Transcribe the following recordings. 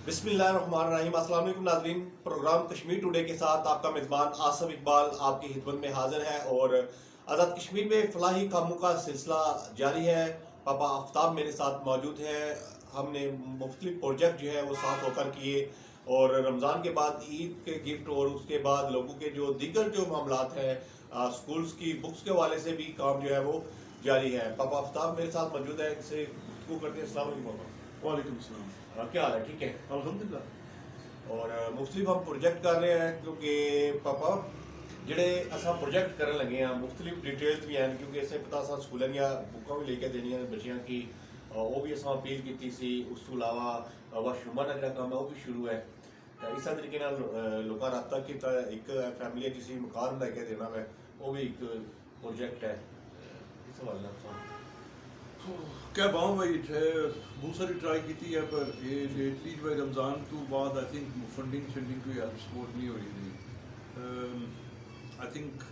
बिस्मिल्लाहिर्रहमानिर्रहीम। अस्सलाम वालेकुम नाज़रीन। प्रोग्राम कश्मीर टुडे के साथ आपका मेज़बान आसिफ इकबाल आपकी खिदमत में हाजिर है और आज़ाद कश्मीर में फलाही कामों का सिलसिला जारी है। पापा आफ्ताब मेरे साथ मौजूद है। हमने मुख्तलिफ प्रोजेक्ट जो है वो साथ होकर किए और रमज़ान के बाद ईद के गिफ्ट और उसके बाद लोगों के जो दीगर जो मामलात हैं स्कूल्स की बुक्स के हवाले से भी काम जो है वो जारी है। पापा आफ्ताब मेरे साथ मौजूद है, इनसे गुफ्तगू करते हैं। अस्सलाम वालेकुम पापा। वालेकुम सलाम। क्या हाल है? ठीक है अल्हम्दुलिल्लाह। और मुख्तलिफ हम प्रोजेक्ट कर रहे हैं क्योंकि पापा ਜਿਹੜੇ ਅਸਾਂ ਪ੍ਰੋਜੈਕਟ ਕਰਨ ਲੱਗੇ ਆ ਮੁxtਲਿਫ ਡਿਟੇਲਸ ਵੀ ਹਨ ਕਿਉਂਕਿ ਇਸੇ ਪਤਾ ਅਸਾਂ ਸਕੂਲਾਂ ਦੀਆਂ ਬੁੱਕਾਂ ਵੀ ਲੈ ਕੇ ਦੇਣੀਆਂ ਨੇ ਬੱਚਿਆਂ ਕੀ ਉਹ ਵੀ ਅਸਾਂ ਅਪੀਲ ਕੀਤੀ ਸੀ। ਉਸ ਤੋਂ ਇਲਾਵਾ ਵਾਸ਼ਰੂਮਾਂ ਦਾ ਜਿਹੜਾ ਕੰਮ ਹੈ ਉਹ ਵੀ ਸ਼ੁਰੂ ਹੈ ਤਾਂ ਇਸੇ ਤਰੀਕੇ ਨਾਲ ਲੋਕਾਂ ਰਾਬਤਾ ਕੀਤਾ। ਇੱਕ ਫੈਮਿਲੀ ਕਿਸੇ ਮਕਾਨ ਲੈ ਕੇ ਦੇਣਾ ਹੈ ਉਹ ਵੀ ਇੱਕ ਪ੍ਰੋਜੈਕਟ ਹੈ। ਇਸ ਹਵਾਲੇ ਨਾਲ क्या बाहूँ भाई बहुत सारी ट्राई की है पर ये लेटली जो है रमज़ान तो बाद आई थिंक फंडिंग कोई हेल्प सपोर्ट नहीं हो रही थी। आई थिंक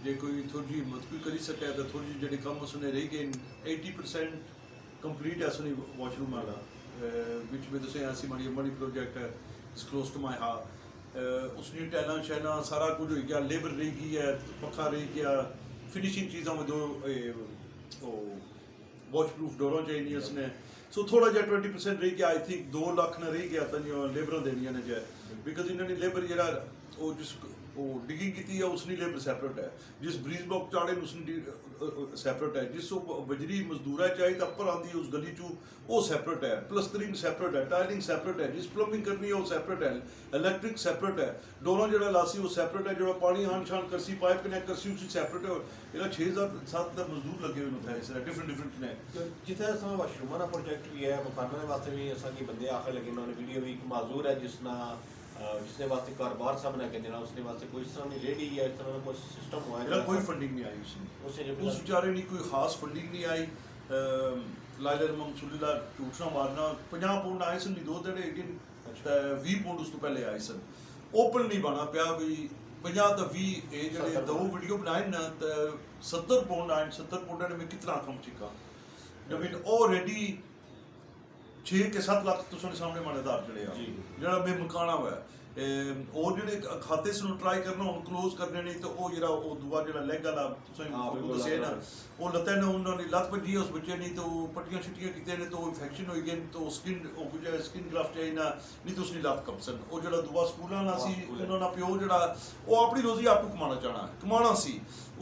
जे कोई थोड़ी हिम्मत भी करी सके तो थोड़ी जी काम उसने रही गए 80% कंप्लीट है सुनी वॉशरूम वाला विच में तुसें ऐसी माड़ी प्रोजेक्ट है it's close to my heart. उसने टैला शैला सारा कुछ हो गया, लेबर रही गई है, पक्का रही गया, फिनिशिंग चीज़ों में दो वॉच प्रूफ डोरों चाहिए उसने सो थोड़ा जहा 20% रही गया। आई थिंक 2 लाख ने रही गया तो लेबर देनिया ने जो बिकॉज इन्होंने लेबर जरा वो जिस डिगिंग की है उसकी लेबर सैपरेट है, जिस ब्रीज ब्लॉक चाड़े उसकी सैपरेट है, जिस बजरी मजदूरा चाहिए अपर आती है उस गली चू वो सैपरेट है, प्लस्तरिंग सैपरेट है, टायरिंग सैपरेट है, जिस प्लम्बिंग करनी है वो सैपरेट है, इलैक्ट्रिक सैपरेट है, डोरों जो लासी वो सैपरेट है, जो पानी आन शान करसी पाइप कनेक्ट करसी उसकी सैपरेट है। ये 6-7 मजदूर लगे हुए होते हैं डिफरेंट ने जिथे अस वाशरूमां का प्रोजेक्ट भी है मकानों के वास्ते भी असा की बंदे आखिर लगे उन्होंने वीडियो भी एक माजूर है जिसने वास्ते कारोबार सब बना के देना उसने वास्ते कोई इस तरह की रेडी या इस तरह का कोई सिस्टम हुआ है कोई फंडिंग नहीं आई उसने उस बेचारे की कोई खास फंडिंग नहीं आई। लाइलर मंसूलीला झूठना मारना 50 पाउंड आए सन 2 दिन लेकिन 20 पाउंड उस तो पहले आए सन ओपन नहीं बना पाया भी 50 तो 20 ये जो 2 वीडियो बनाए ना तो 70 पाउंड आए 70 पाउंड ने मैं कितना कम चिका जमीन ऑलरेडी 6 के 7 लाख तो सामने मानेदार जड़े जरा मैं मकाना हुआ और जो खाते से ट्राई करना हम क्लोज करने नहीं तो वो जरा वो दुआ जो लैग वाला दसे ना वो लत्ते ने उन्होंने लत भजी उस बच्चे नहीं तो पट्टियां छुट्टियां की ने तो इन्फेक्शन हो गई तो स्किन ग्राफ्ट चाहिए ना नहीं तो उसकी लत कपसन वो जो दुआ स्कूल ना सी उन्होंने प्यो जो वो अपनी रोजी आपू कमाना सी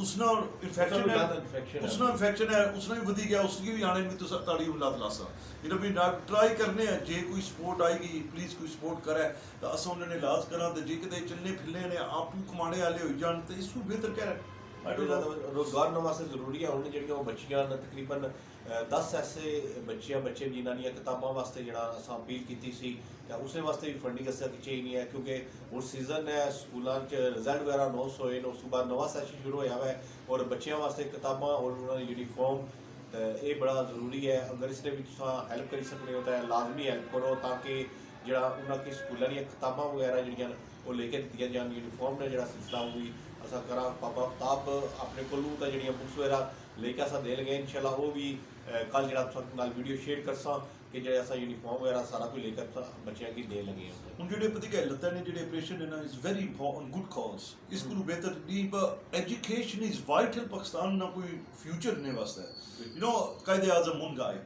उसना इन्फेक्शन है उसने भी वधी गया उसकी भी आने में तो ताड़ी लत लासा ये भी ट्राई करने हैं जे कोई सपोर्ट आएगी प्लीज़ कोई सपोर्ट करे तो अस उन्होंने इलाज करा तो जे कि चलने फिरने ने आपू कमाने वाले हो जान तो इसको बेहतर क्या है रोजगार न वास्ते जरूरी है उन्हें जो बच्चियां तकरीबन 10 ऐसे बच्चे जिन्होंने किताबों वास्ते जो अपील की सी उस वास्ते भी फंडिंग चाहिए नहीं है क्योंकि हूँ सीजन है स्कूलों रिजल्ट वगैरह अनाउंस होए उस तो बाद नवा सैशन शुरू होया है और बच्चों वास्ते किताबां और उन्होंने यूनीफॉर्म तो ये बड़ा जरूरी है। अगर इसने भी हेल्प कर सकते हो तो लाजमी हेल्प करो ताकि जो उन्होंने स्कूलों दी किताबां वगैरह जड़ियां वो लेके दी जान यूनीफॉर्म का जो सिलसिला वो भी असा करा पापा आफ्ताब अपने को तो जड़ियाँ बुक्स वगैरह लेके असा दे लगे इंशाल्लाह वो भी कल जो वीडियो शेयर करसा कि जो असा यूनीफॉर्म वगैरह सारा कुछ लेकर बच्चों की दे लगे हम जो पता क्या लत्ता ने जो ऑपरेशन है ना is very important good cause इसको बेहतर नहीं पर एजुकेशन इज वाइटल पाकिस्तान ना कोई फ्यूचर ने वास्ते यू नो कायदे आजम उन गाय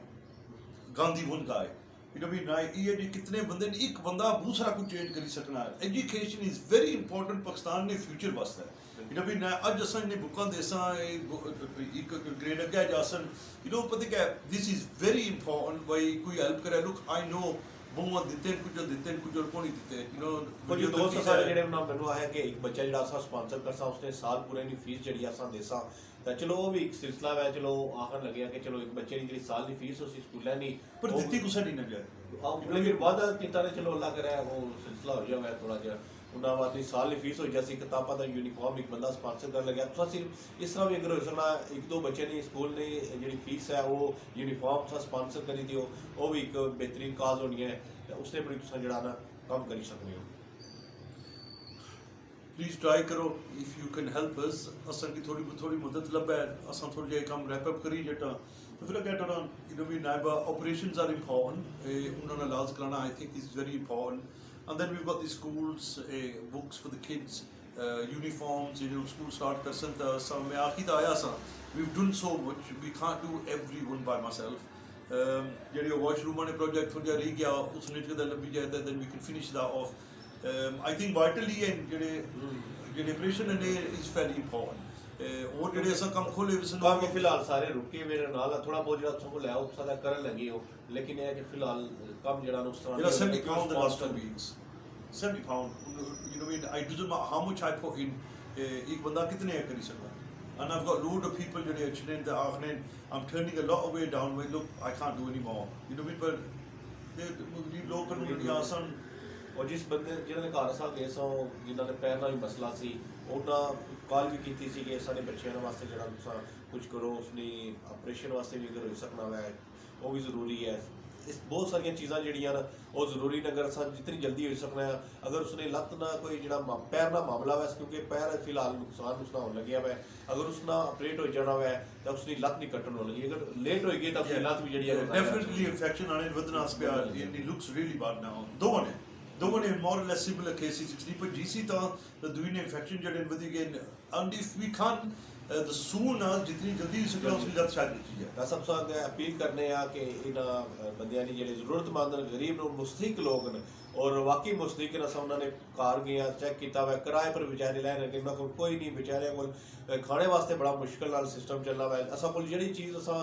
गांधी उन गाय भी ना ये कितने बंदे एक बंदा बहुत सारा कुछ चेंज कर सकना है। Education is very important Pakistan ने फ्यूचर वास्ते भी ना अज अस इन बुकां देसा एक ग्रेड अगे जासन यू नो पता क्या दिस इज वेरी इंपॉर्टेंट भाई कोई हेल्प करे लुक आई नो बहुआ दिते कुछ और कोई दिते यू नो कुछ दोस्त सारे जेडे ना मैनू आया कि एक बच्चा जेड़ा असा स्पॉन्सर करसा उसने साल पूरे दी फीस जेड़ी असा देसा तो चलो वो भी एक सिलसिला है चलो आखन लगे कि चलो एक बच्चे की साल की फीस उसी स्कूल नहीं पर दित्ती कुछ नहीं ना लेकिन वादा किता ने चलो अल्लाह करे वो सिलसिला हो जाए थोड़ा जिहा उन्होंने वास्ते साल की फीस हो जाती किताबों का यूनीफॉर्म एक बंदा स्पॉन्सर कर लगे तो सिर्फ इस तरह भी अगर हो सकना 1-2 बच्चे ने स्कूल ने जी फीस है वो यूनीफॉर्म सा स्पॉन्सर करी दियो वो भी एक बेहतरीन काज होनी है उसने बड़ी तुम जरा ना कम करी सकते हो। प्लीज़ ट्राई करो if you can help us असन की थोड़ी मदद लब्भै असां थोड़ा जिहा कम रैप अप करी जटा तो फिर गेट ऑन नाइबा ऑपरेशंस आर इंपॉर्टेंट उन्होंने इलाज कराना I think is very important and then we got the schools books for the kids uniforms school start कर सन तो असां मैं आखी तो आया सा we've done so much we can't do everyone by myself ਜਿਹੜੀ ਵਾਸ਼ਰੂਮਾਂ ਨੇ ਪ੍ਰੋਜੈਕਟ ਥੋੜਾ ਰਹੀ ਗਿਆ ਉਸ ਨੇ ਜਦੋਂ ਲੱਭੀ ਜਾਏ ਤਾਂ then we can finish that off I think vitally and ਜਿਹੜੇ ਆਪਰੇਸ਼ਨ ਨੇ is very important और ਜਿਹੜੇ ਅਸਾਂ ਕੰਮ ਖੋਲੇ ਵਿਸਨ ਕੰਮ ਫਿਲਹਾਲ ਸਾਰੇ ਰੁਕੇ ਮੇਰੇ ਨਾਲ ਥੋੜਾ ਬਹੁਤ ਜਿਹੜਾ ਤੁਸਾਂ ਕੋਲ ਹੈ ਉਹ ਸਾਡਾ ਕਰਨ ਲੱਗੇ ਹੋ ਲੇਕਿਨ ਇਹ ਹੈ ਕਿ ਫਿਲਹਾਲ ਕੰਮ ਜਿਹੜਾ ਨੂੰ ਉਸ ਤਰ੍ਹਾਂ ਜਿਹੜਾ 70 pound the last 2 weeks 70 pound I doesn't matter how much I put in ਇੱਕ ਬੰਦਾ ਕਿਤਨੇ ਕਰੀ ਸਕਦਾ and I've got load of people ਜਿਹੜੇ ਅੱਛੇ ਨੇ ਆਖਨੇ I'm turning a lot of weight down when look I can't do anymore but they ਲੋਕ ਨੂੰ ਆਸਨ ਔਰ ਜਿਸ ਬੰਦੇ ਜਿਹਨਾਂ ਨੇ ਘਰ ਸਾਹ ਗਏ ਸੋ ਜਿਨ੍ਹਾਂ ਨੇ ਪੈਰ ਨਾਲ ਵੀ ਮਸਲਾ ਸੀ ਉਹਨਾਂ ਕਾਲ ਵੀ ਕੀਤੀ ਸੀ ਕਿ ਸਾਡੇ ਬੱਚਿਆਂ ਵਾਸਤੇ ਜਿਹੜਾ ਤੁਸੀਂ ਕੁਝ ਕਰੋ ਉਸਨੇ ਆਪਰੇਸ਼ਨ ਵਾਸਤੇ ਵੀ ਅਗਰ ਹੋ ਸਕਣਾ ਹੈ ਉਹ ਵੀ ਜ਼ਰੂਰੀ ਹੈ ਇਸ ਬਹੁਤ ਸਾਰੀਆਂ ਚੀਜ਼ਾਂ ਜਿਹੜੀਆਂ ਨੇ ਉਹ ਜ਼ਰੂਰੀ ਨੇ ਅਗਰ ਅਸਾਂ ਜਿਤਨੀ ਜਲਦੀ ਹੋ ਸਕਣਾ ਹੈ ਅਗਰ ਉਸਨੇ ਲੱਤ ਨਾ ਕੋਈ ਜਿਹੜਾ ਪੈਰ ਦਾ ਮਾਮਲਾ ਵੈ ਕਿਉਂਕਿ ਪੈਰ ਫਿਲਹਾਲ ਨੁਕਸਾਨ ਉਸਦਾ ਹੋਣ ਲੱਗਿਆ ਵੈ ਅਗਰ ਉਸਨਾ ਆਪਰੇਟ ਹੋ ਜਾਣਾ ਵੈ ਤਾਂ ਉਸਦੀ ਲੱਤ ਨਹੀਂ ਕੱਟਣ ਵਾਲੀ ਅਗਰ ਲੇਟ ਹੋਏਗੀ ਤਾਂ ਉਸਦੀ ਲੱਤ ਵੀ ਜਿਹੜੀ ਹੈ ਡੈਫੀਨਿਟਲੀ ਇਨਫੈਕਸ਼ਨ ਆਣੇ ਵਧਣਾ ਪਿਆ ਇਟ ਲੁਕਸ ਰੀਲੀ ਬੈਡ ਨਾਓ ਦੋਵਾਂ ਨੇ ਮੋਰ ਲੈਸ ਸਿਮਿਲਰ ਕੇਸਿਸ ਇਟਸ ਪਰ ਜੀਸੀ ਤਾਂ ਦੂਈ ਨੇ ਇਨਫੈਕਸ਼ਨ ਜਿਹੜੇ ਵਧੀ ਗਏ ਐਂਡ ਇਫ ਵੀ ਕਾਨ the sooner जितनी जल्दी हो सके उसकी ज़्यादा शायद अच्छी है सब से अपील करने कि इन्होंने बंदियां ने जेह्ड़े जरूरतमंद गरीब मुस्तहिक लोग न और वाकई मुस्तहिक न उन्होंने कार गया चेक किया हुआ किराए पर बेचारे लैन लगे उन्होंने को कोई नहीं बेचारे को खाने वास्ते बड़ा मुश्किल नाल सिस्टम चलना हुआ असा को जी चीज़ असा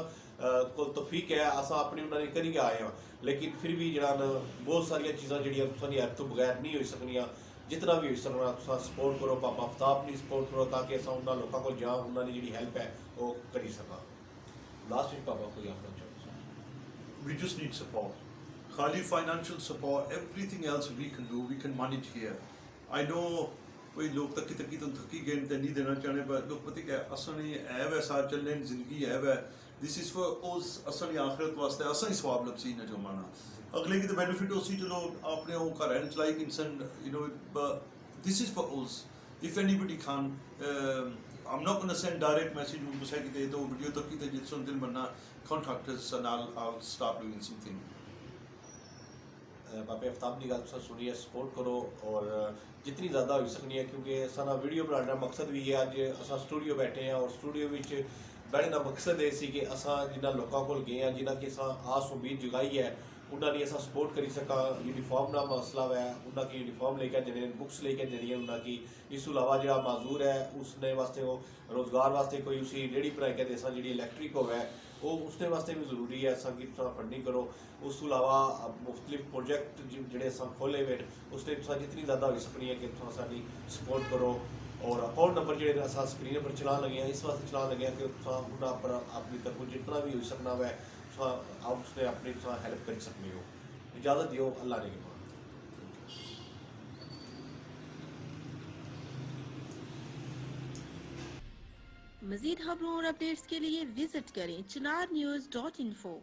को तौफीक है असा अपनी उन्होंने करी आए हैं लेकिन फिर भी जरा बहुत सारिया चीज़ां जड़ियां साडी ऐप तो बगैर नहीं हो सकनियां जितना भी हो सकना तुम सपोर्ट करो पापा आफ्ताब नहीं सपोर्ट करो ताकि अस उन्होंने लोगों को जा उन्होंने जी हेल्प है वो करी सका लास्ट पापा कोई आखना चाहो we just need support खाली financial support everything else we can do we can manage here I know कोई लोग तकी तो थकी गए ते नहीं देना चाहने पर लोग पता क्या असली है वै साथ चलने जिंदगी है वै this is for us असली आखिरत वास्ते असली सवाब लबसी न जो माना अगले की तो बेनिफिट उसी चलो आपने वो कर एंड लाइक इंसान but this is for us if anybody can I'm not going to send direct message उनको say कि दे दो वीडियो तक की तो जिससे दिन बनना contact us and I'll start doing something पापे आफ्ताब की गल तुम सुनी है सपोर्ट करो और जितनी ज़्यादा हो सकनी है क्योंकि सारा वीडियो बनाने का मकसद भी है अज असा स्टूडियो बैठे हैं और स्टूडियो में बैठने का मकसद ये सी कि असा जिन्होंने लोगों को गए हैं जिन्हें कि असा आस उम्मीद जगाई है उन्होंने असा सपोर्ट करी सका यूनीफॉर्म का मसला है उन्होंने यूनीफॉर्म लेके देने बुक्स लेके देनी है उन्होंने इस अलावा जो माजूर है उसने वास्ते वो रोज़गार वास्ते कोई उसी रेहड़ी बनाई के देसा जी इलैक्ट्रिक होवे वो उसने वास्ते भी जरूरी है असा कि फंडिंग करो उस अलावा मुख्तलिफ प्रोजेक्ट जोड़े अस खोले हुए उसने जितनी ज़्यादा हो सकनी है कि साड़ी सपोर्ट करो और अकाउंट नंबर जो अस स्क्रीन पर चला लगे हैं इस वास्ते चला लगे हैं कि उन्होंने पर अपनी तरफ जितना भी हो सकना वै आप उसने अपनी हेल्प कर सकते हो इजाज़त दियो अल्लाह ने के मज़ीद खबरों और अपडेट्स के लिए विजिट करें chinarnews.info